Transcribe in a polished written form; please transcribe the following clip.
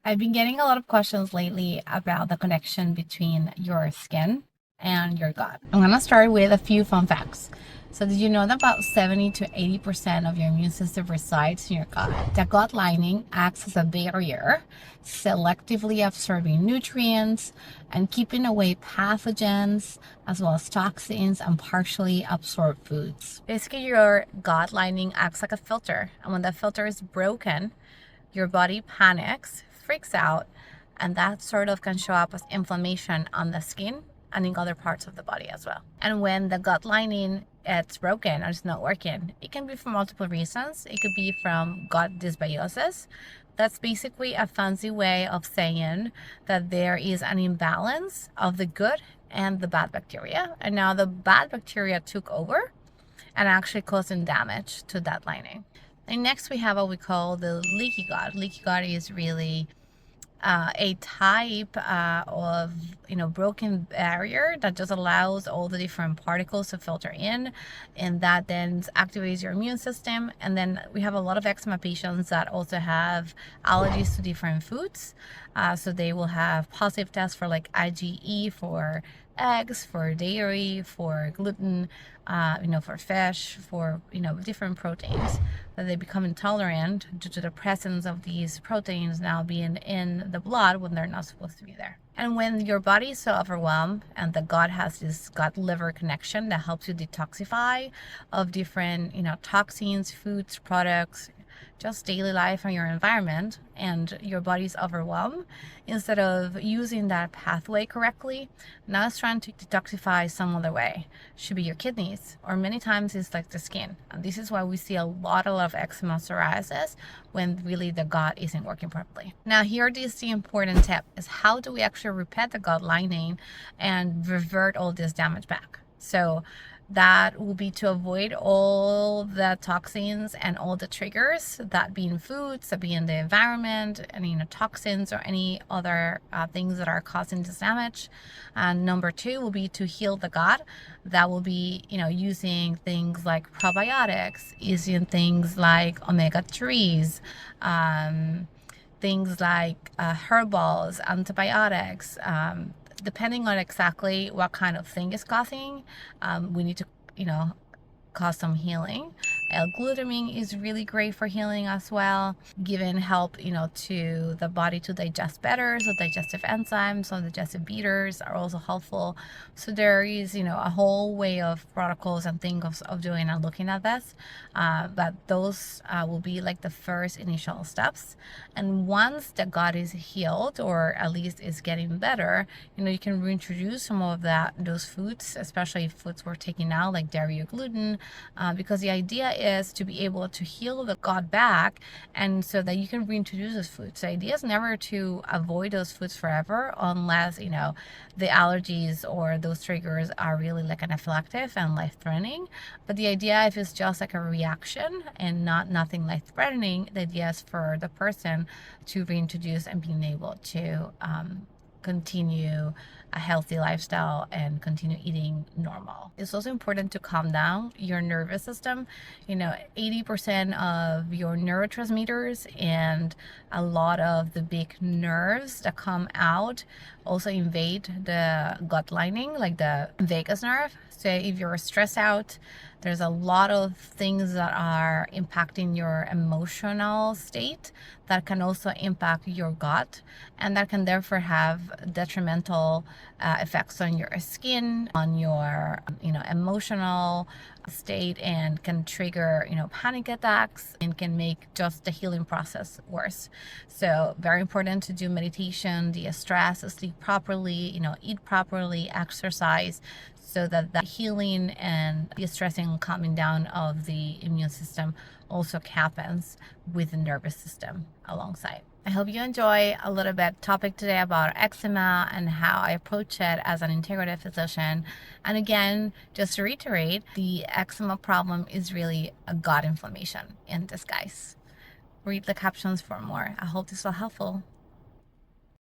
I've been getting a lot of questions lately about the connection between your skin and your gut. I'm gonna start with a few fun facts. So did you know that about 70 to 80% of your immune system resides in your gut? The gut lining acts as a barrier, selectively absorbing nutrients and keeping away pathogens as well as toxins and partially absorbed foods. Basically, your gut lining acts like a filter, and when the filter is broken, your body panics, freaks out, and that sort of can show up as inflammation on the skin and in other parts of the body as well. And when the gut lining it's broken or it's not working, it can be for multiple reasons. It could be from gut dysbiosis. That's basically a fancy way of saying that there is an imbalance of the good and the bad bacteria. And now the bad bacteria took over and actually causing damage to that lining. And next we have what we call the leaky gut. Leaky gut is really a type of broken barrier that just allows all the different particles to filter in, and that then activates your immune system. And then we have a lot of eczema patients that also have allergies to different foods, so they will have positive tests for like IgE for eggs, for dairy, for gluten, for fish, for different proteins, that they become intolerant due to the presence of these proteins now being in the blood when they're not supposed to be there. And when your body is so overwhelmed and the gut has this gut-liver connection that helps you detoxify of different toxins, foods, products, just daily life and your environment, and your body's overwhelmed, instead of using that pathway correctly, now it's trying to detoxify some other way. Should be your kidneys, or many times it's like the skin. And this is why we see a lot of eczema, psoriasis, when really the gut isn't working properly. Now here is the important tip, is how do we actually repair the gut lining and revert all this damage back? So that will be to avoid all the toxins and all the triggers, that being foods, that being the environment, any toxins or any other things that are causing this damage. And number two will be to heal the gut. That will be using things like probiotics, using things like omega-3s, things like herbals, antibiotics, depending on exactly what kind of thing is causing, we need to, cause some healing. L-glutamine is really great for healing as well, giving help, to the body to digest better. So digestive enzymes, so digestive bitters are also helpful. So there is, a whole way of protocols and things of doing and looking at this. But those will be like the first initial steps. And once the gut is healed, or at least is getting better, you can reintroduce some of those foods, especially foods we're taking out like dairy or gluten, because the idea is to be able to heal the gut back, and so that you can reintroduce those foods. The idea is never to avoid those foods forever, unless the allergies or those triggers are really like anaphylactic and life-threatening. But the idea, if it's just like a reaction and nothing life-threatening, the idea is for the person to reintroduce and being able to continue a healthy lifestyle and continue eating normal. It's also important to calm down your nervous system. 80% of your neurotransmitters and a lot of the big nerves that come out also invade the gut lining, like the vagus nerve. So if you're stressed out, there's a lot of things that are impacting your emotional state that can also impact your gut, and that can therefore have detrimental effects on your skin, on your emotional state, and can trigger panic attacks and can make just the healing process worse. So very important to do meditation, de-stress, sleep properly, eat properly, exercise, so that the healing and the stressing and calming down of the immune system also happens with the nervous system alongside. I hope you enjoy a little bit topic today about eczema and how I approach it as an integrative physician. And again, just to reiterate, the eczema problem is really a gut inflammation in disguise. Read the captions for more. I hope this was helpful.